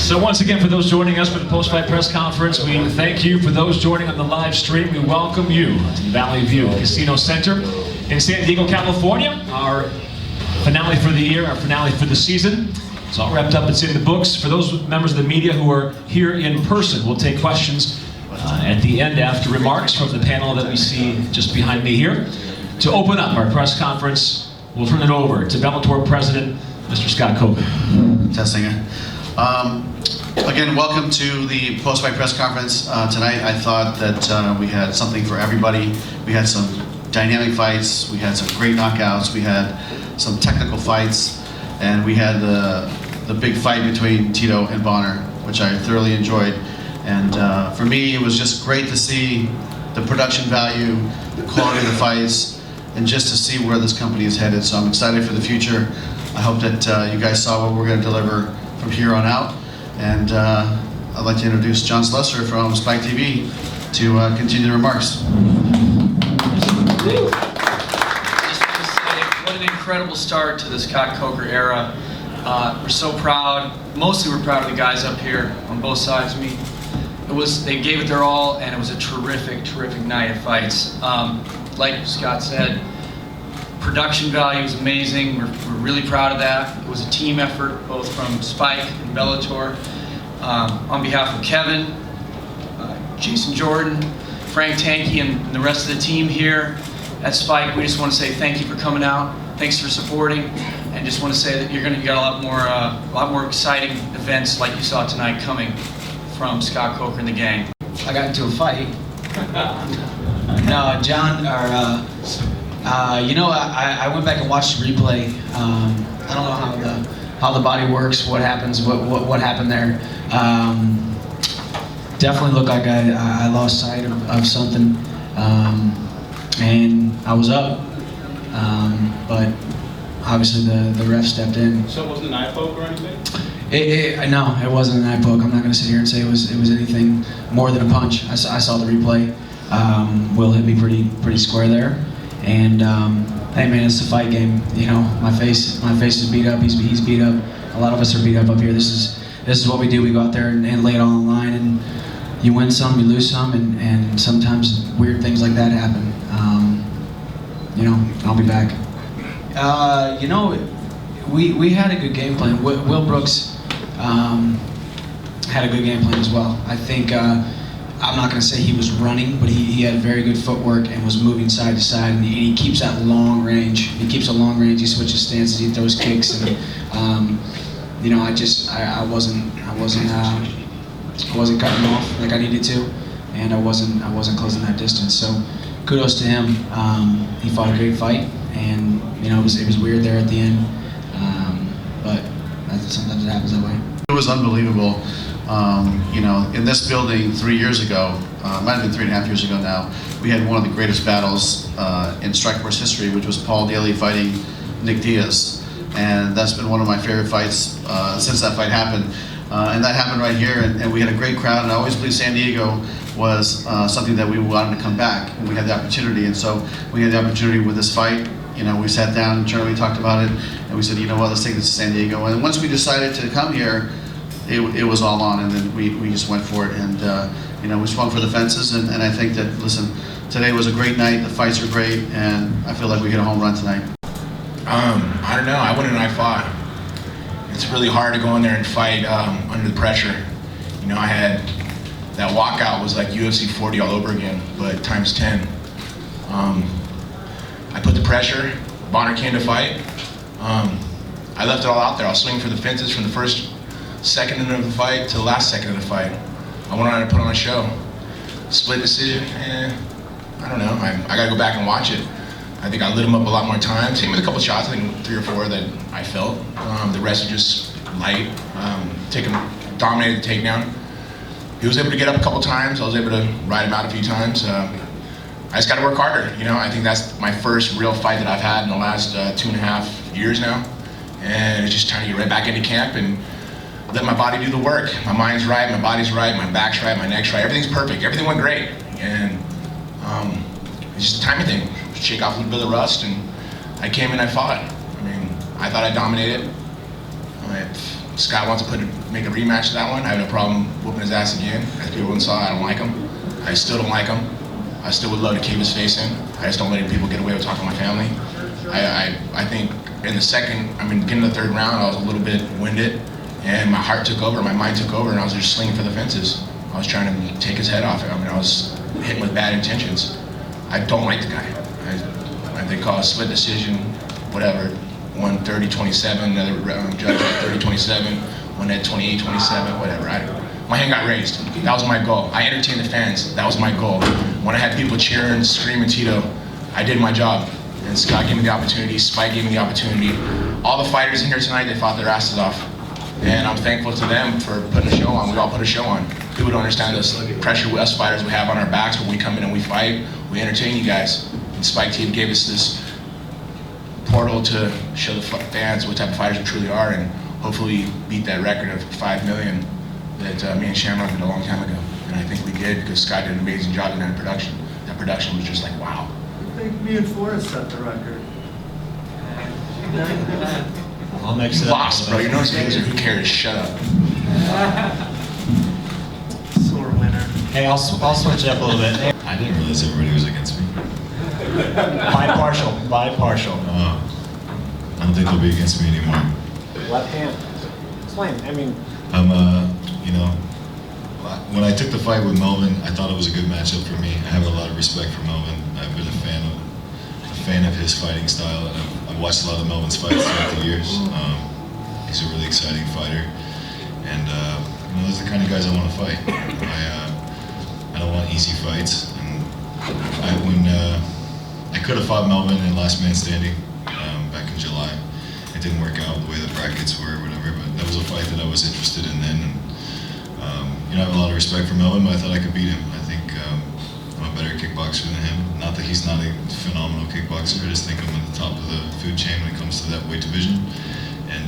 So once again, for those joining us for the post-fight press conference, we thank you. For those joining on the live stream, we welcome you to Valley View Casino Center in San Diego, California. Our finale for the year, our finale for the season. It's all wrapped up, it's in the books. For those members of the media who are here in person, we'll take questions at the end after remarks from the panel that we see just behind me here. To open up our press conference, we'll turn it over to Bellator President, Mr. Scott Coker. Testing it. Again, welcome to the post-fight press conference tonight. I thought that we had something for everybody. We had some dynamic fights, we had some great knockouts, we had some technical fights, and we had the big fight between Tito and Bonnar, which I thoroughly enjoyed. And for me, it was just great to see the production value, the quality of the fights, and just to see where this company is headed. So I'm excited for the future. I hope that you guys saw what we're going to deliver from here on out. And I'd like to introduce John Slusser from Spike TV to continue the remarks. Just want to say, what an incredible start to the Scott Coker era. We're so proud. Mostly we're proud of the guys up here on both sides of me. They gave it their all, and it was a terrific, terrific night of fights. Like Scott said, production value was amazing. We're really proud of that. It was a team effort, both from Spike and Bellator. On behalf of Kevin, Jason Jordan, Frank Tanky, and the rest of the team here at Spike, we just want to say thank you for coming out. Thanks for supporting, and just want to say that you got a lot more exciting events like you saw tonight coming from Scott Coker and the gang. I got into a fight. No, John, I went back and watched the replay. I don't know how the body works, what happens, what happened there. Definitely looked like I lost sight of something, and I was up, but obviously the ref stepped in. So it wasn't an eye poke or anything? No, it wasn't an eye poke. I'm not going to sit here and say it was anything more than a punch. I saw the replay. Will hit me pretty square there, and hey man, it's a fight game. You know, my face is beat up. He's beat up. A lot of us are beat up here. This is what we do. We go out there and lay it all on the line, and you win some, you lose some, and sometimes weird things like that happen. You know, I'll be back. You know, we had a good game plan. Will Brooks had a good game plan as well. I think I'm not going to say he was running, but he had very good footwork and was moving side to side, and he keeps that long range. He keeps a long range. He switches stances. He throws kicks, and you know, I wasn't cutting him off like I needed to, and I wasn't closing that distance. So kudos to him. He fought a great fight, and you know, it was weird there at the end, but sometimes it happens that way. It was unbelievable. You know, in this building 3 years ago, might have been 3.5 years ago now, we had one of the greatest battles in Strikeforce history, which was Paul Daly fighting Nick Diaz. And that's been one of my favorite fights since that fight happened. And that happened right here, and we had a great crowd, and I always believed San Diego was something that we wanted to come back, and we had the opportunity. And so we had the opportunity with this fight. You know, we sat down internally, talked about it, and we said, you know what, let's take this to San Diego. And once we decided to come here, it was all on, and then we just went for it, and you know, we swung for the fences, and I think that, listen, today was a great night, the fights are great, and I feel like we hit a home run tonight. I don't know, I went and I fought. It's really hard to go in there and fight under the pressure. You know, I had, that walkout was like UFC 40 all over again, but times 10. I put the pressure, Bonnar came to fight. I left it all out there. I was swinging for the fences from the first second of the fight to the last second of the fight. I went on to put on a show. Split decision, I don't know. I gotta go back and watch it. I think I lit him up a lot more times. Same with a couple shots, I think 3 or 4 that I felt. The rest are just light. Dominated the takedown. He was able to get up a couple times. I was able to ride him out a few times. I just gotta work harder. You know, I think that's my first real fight that I've had in the last 2.5 years now. And it's just trying to get right back into camp and let my body do the work. My mind's right, my body's right, my back's right, my neck's right. Everything's perfect. Everything went great. And it's just a timing thing. Shake off a little bit of the rust, and I came in, I fought. I mean, I thought I dominated. Scott wants to make a rematch of that one. I have no problem whooping his ass again. As people saw, I don't like him. I still don't like him. I still would love to keep his face in. I just don't let people get away with talking to my family. I think in the beginning of the third round, I was a little bit winded, and my heart took over, my mind took over, and I was just slinging for the fences. I was trying to take his head off. I was hitting with bad intentions. I don't like the guy. They call it a split decision, whatever. One 30-27, another judge at 30-27, one at 28-27, whatever. My hand got raised. That was my goal. I entertained the fans. That was my goal. When I had people cheering, screaming Tito, I did my job. And Scott gave me the opportunity, Spike gave me the opportunity. All the fighters in here tonight, they fought their asses off. And I'm thankful to them for putting a show on. We all put a show on. People don't understand this pressure us fighters we have on our backs when we come in and we fight. We entertain you guys. And Spike team gave us this portal to show the fans what type of fighters we truly are, and hopefully beat that record of 5 million that me and Shamrock did a long time ago. And I think we did, because Scott did an amazing job in that production. That production was just like, wow. I think me and Forrest set the record. I'll mix it up. Lost, bro. You know what's loser? Who cares? Shut up. Sore winner. Hey, I'll switch it up a little bit. I didn't realize everybody was against me. Bipartial. I don't think they'll be against me anymore. Left hand. Explain. I mean, I'm, when I took the fight with Melvin, I thought it was a good matchup for me. I have a lot of respect for Melvin. I've been a fan of his fighting style, and I've watched a lot of Melvin's fights throughout the years. He's a really exciting fighter, and those are the kind of guys I want to fight. I don't want easy fights, and I could have fought Melvin in Last Man Standing back in July. It didn't work out the way the brackets were or whatever, but that was a fight that I was interested in then. And, I have a lot of respect for Melvin, but I thought I could beat him. I think I'm a better kickboxer than him. Not that he's not a phenomenal kickboxer, I just think I'm at the top of the food chain when it comes to that weight division. And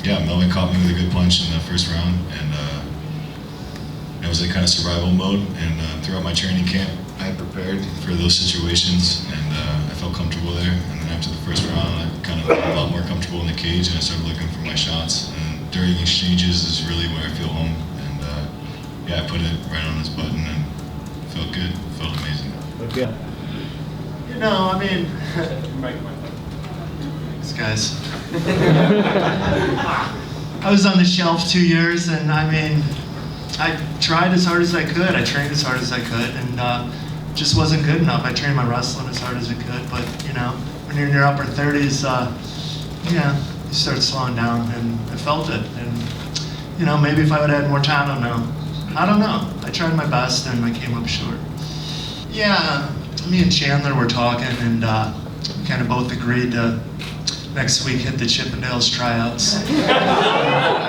yeah, Melvin caught me with a good punch in the first round, and I was in kind of survival mode. And throughout my training camp, I had prepared for those situations, and I felt comfortable there. And then after the first round, I kind of felt a lot more comfortable in the cage, and I started looking for my shots. And during exchanges is really where I feel home. And yeah, I put it right on his button, and felt good, felt amazing. okay. You know, I mean, these guys. I was on the shelf 2 years, and I mean, I tried as hard as I could. I trained as hard as I could, and just wasn't good enough. I trained my wrestling as hard as I could, but when you're in your upper 30s, you start slowing down, and I felt it. And maybe if I would have had more time, I don't know. I tried my best, and I came up short. Yeah, me and Chandler were talking, and we kind of both agreed to next week hit the Chippendales tryouts.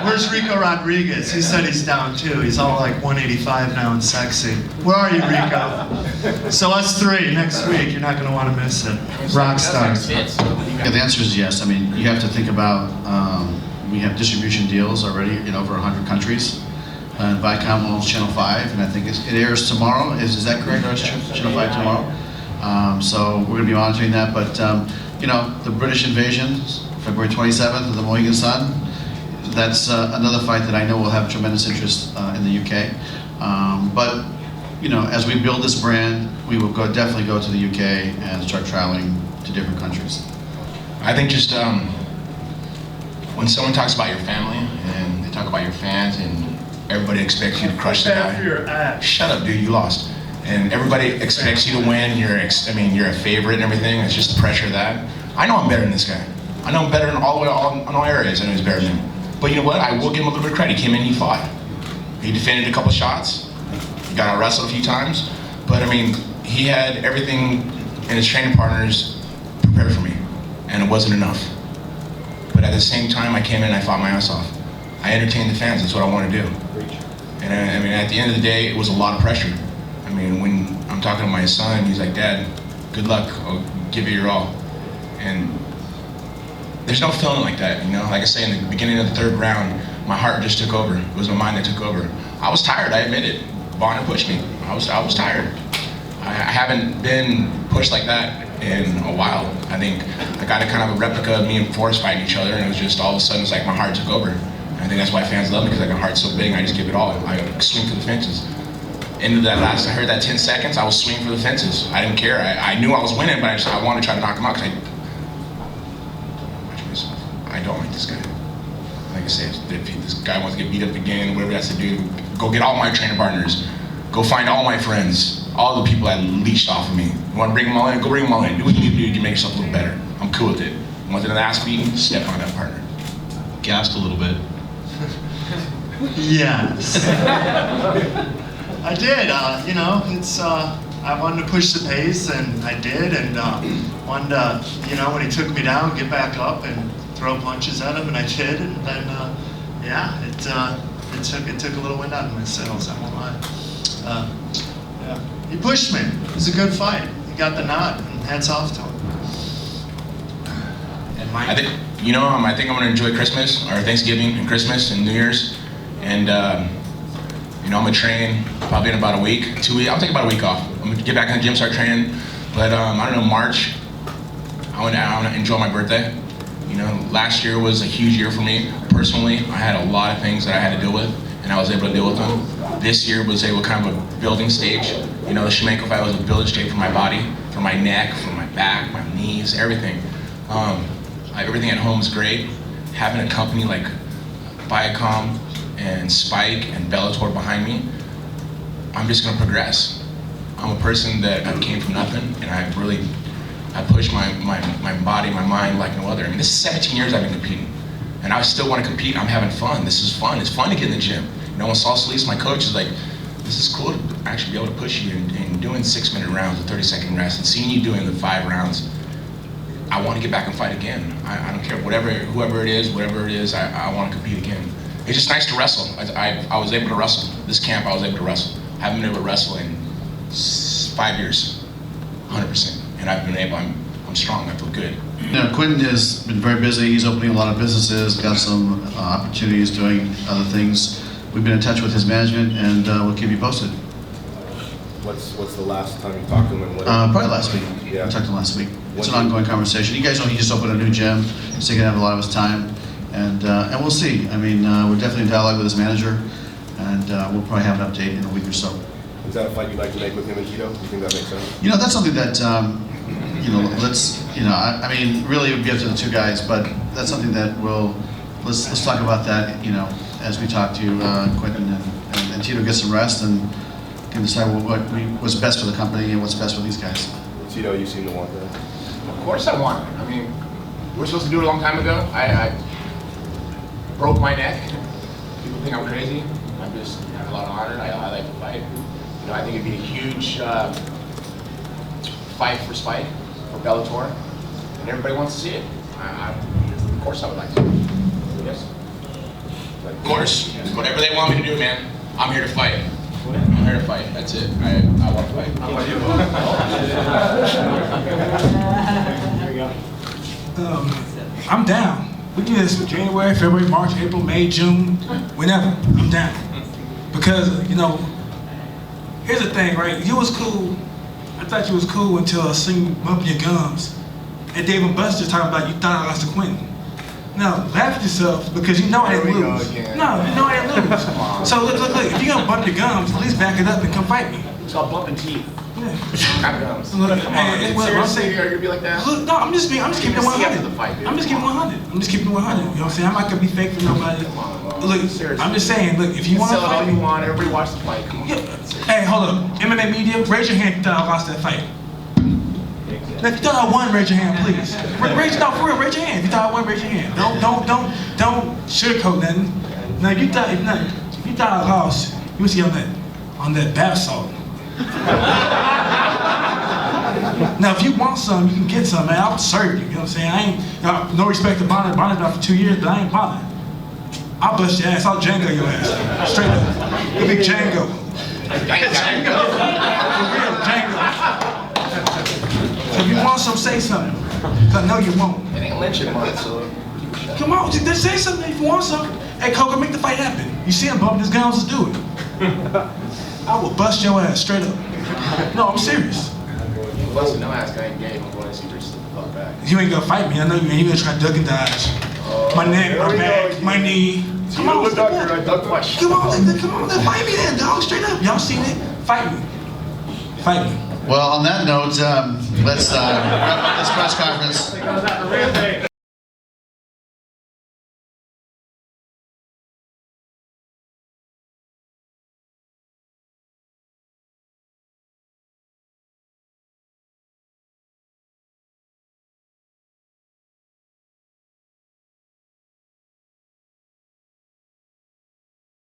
Where's Rico Rodriguez? He said he's down too. He's all like 185 now and sexy. Where are you, Rico? So us three next week. You're not going to want to miss it. Rock stars. Yeah, the answer is yes. I mean, you have to think about, we have distribution deals already in over 100 countries. And Viacom owns Channel 5, and I think it airs tomorrow. Is that correct? Or is Channel 5 tomorrow? So we're going to be monitoring that. But the British invasion, February 27th of the Mohegan Sun, that's another fight that I know will have tremendous interest in the UK. But as we build this brand, we will definitely go to the UK and start traveling to different countries. I think just when someone talks about your family and they talk about your fans and everybody expects you to crush the guy. Shut up, dude, you lost. And everybody expects you to win, you're a favorite and everything. It's just the pressure of that. I know I'm better than this guy. I know I'm better in all areas. I know he's better than me. But you know what? I will give him a little bit of credit. He came in, he fought. He defended a couple shots. He got out wrestled a few times. But he had everything in his training partners prepared for me. And it wasn't enough. But at the same time, I came in and I fought my ass off. I entertained the fans. That's what I want to do. And at the end of the day, it was a lot of pressure. When I'm talking to my son, he's like, "Dad, good luck. I'll give it your all." And there's no feeling like that, Like I say, in the beginning of the third round, my heart just took over. It was my mind that took over. I was tired. I admit it. Bonnar pushed me. I was tired. I haven't been pushed like that in a while. I think I got a kind of a replica of me and Forrest fighting each other, and it was just all of a sudden it's like my heart took over. And I think that's why fans love me, because like my heart's so big and I just give it all. I swing for the fences. Into that last, I heard that 10 seconds, I was swinging for the fences. I didn't care. I knew I was winning, but I wanted to try to knock him out because I don't like this guy. Like I said, if this guy wants to get beat up again, whatever he has to do, go get all my training partners. Go find all my friends, all the people that leached off of me. You want to bring them all in? Go bring them all in. Do what you need to do to make yourself a little better. I'm cool with it. Want an ass beating? Step on that partner. Gassed a little bit. Yes. I did. You know, it's. I wanted to push the pace, and I did, and wanted to, you know, when he took me down, get back up and throw punches at him, and I did, and then, yeah, it took a little wind out of my sails. I won't lie. Yeah, he pushed me. It was a good fight. He got the nod, and hats off to him. And Mike, I think I'm going to enjoy Christmas, or Thanksgiving and Christmas and New Year's, and I'm going to train probably in about a week, 2 weeks. I'll take about a week off. I'm going to get back in the gym, start training. But I don't know, March, I want to enjoy my birthday. You know, last year was a huge year for me personally. I had a lot of things that I had to deal with, and I was able to deal with them. This year was kind of a building stage. You know, the Shlemenko fight was a building stage for my body, for my neck, for my back, my knees, everything. Everything at home is great. Having a company like Viacom and Spike and Bellator behind me, I'm just gonna progress. I'm a person that came from nothing, and I pushed my body, my mind like no other. I mean, this is 17 years I've been competing, and I still want to compete. I'm having fun. This is fun. It's fun to get in the gym. You know, when Saul Solis, my coach, is like, this is cool to actually be able to push you and doing 6-minute rounds with 30-second rest and seeing you doing the 5 rounds. I want to get back and fight again. I don't care, whoever it is, whatever it is, I want to compete again. It's just nice to wrestle. I was able to wrestle. This camp, I was able to wrestle. I haven't been able to wrestle in 5 years, 100%. And I've been able, I'm strong, I feel good. You know, Quentin has been very busy. He's opening a lot of businesses, got some opportunities doing other things. We've been in touch with his management, and we'll keep you posted. What's the last time you talked to him? And what Probably last week. Yeah. We talked to him last week. It's an ongoing conversation. You guys know he just opened a new gym, so he can have a lot of his time, and we'll see. I mean, we're definitely in dialogue with his manager, and we'll probably have an update in a week or so. Is that a fight you'd like to make with him and Tito? Do you think that makes sense? You know, that's something that, I mean, really it would be up to the two guys, but that's something that let's talk about that, as we talk to Quentin and Tito get some rest and can decide what's best for the company and what's best for these guys. Tito, you seem to want that. Of course I want it. I mean, we were supposed to do it a long time ago. I broke my neck. People think I'm crazy. I just have a lot of honor. I like to fight. You know, I think it'd be a huge fight for Spike, for Bellator, and everybody wants to see it. Of course I would like to. Yes. Of course. Whatever they want me to do, man. I'm here to fight. I'm here to fight. That's it. I want to fight. How about you? I'm down. We do this in January, February, March, April, May, June, whenever. I'm down. Because, here's the thing, right? You was cool. I thought you was cool until I seen you bump your gums. And Dave and Buster's talking about you thought I lost to Quentin. Now, laugh at yourself because you know I didn't lose. No, you know I didn't lose. So look, if you're gonna bump your gums, at least back it up and come fight me. It's called bumping teeth. Yeah. Not gums. Look, Seriously, are you gonna be like that? Look, no, I'm just keeping it 100. The fight, dude. I'm just keeping it 100. I'm just keeping it 100. You know what I'm saying? I'm not gonna be fake for nobody. Look, Seriously. I'm just saying. Look, if you want to sell it all fight, you want. Everybody watch the fight. Come on. yeah. Hey, hold up. MMA media, raise your hand if you thought I lost that fight. Now, if you thought I won, raise your hand, please. Raise your hand. If you thought I won, raise your hand. Don't sugarcoat nothing. Now, if you thought I lost, you would see on that bath salt. Now, if you want some, you can get some, man. I'll serve you. You know what I'm saying? I ain't no respect to Bonnar. Bonner's been for 2 years, but I ain't Bonnar. I'll bust your ass. I'll Django your ass. Straight up. You big Django. Django. For real, Django. So if you want some, say something. Cause I know you won't. It ain't lynching month, so. Come on, just say something if you want something. Hey, Coco, make the fight happen. You see him bumping his gums, let's do it. I will bust your ass straight up. No, I'm serious. Busting no ass, I ain't gay. I'm going to You ain't gonna fight me. I know you ain't. You gonna try to duck and dodge. My neck, my back, my knee. Come on, come on, then fight me then, dog. Straight up. Y'all seen it? Fight me. Fight me. Well, on that note, let's wrap up this press conference.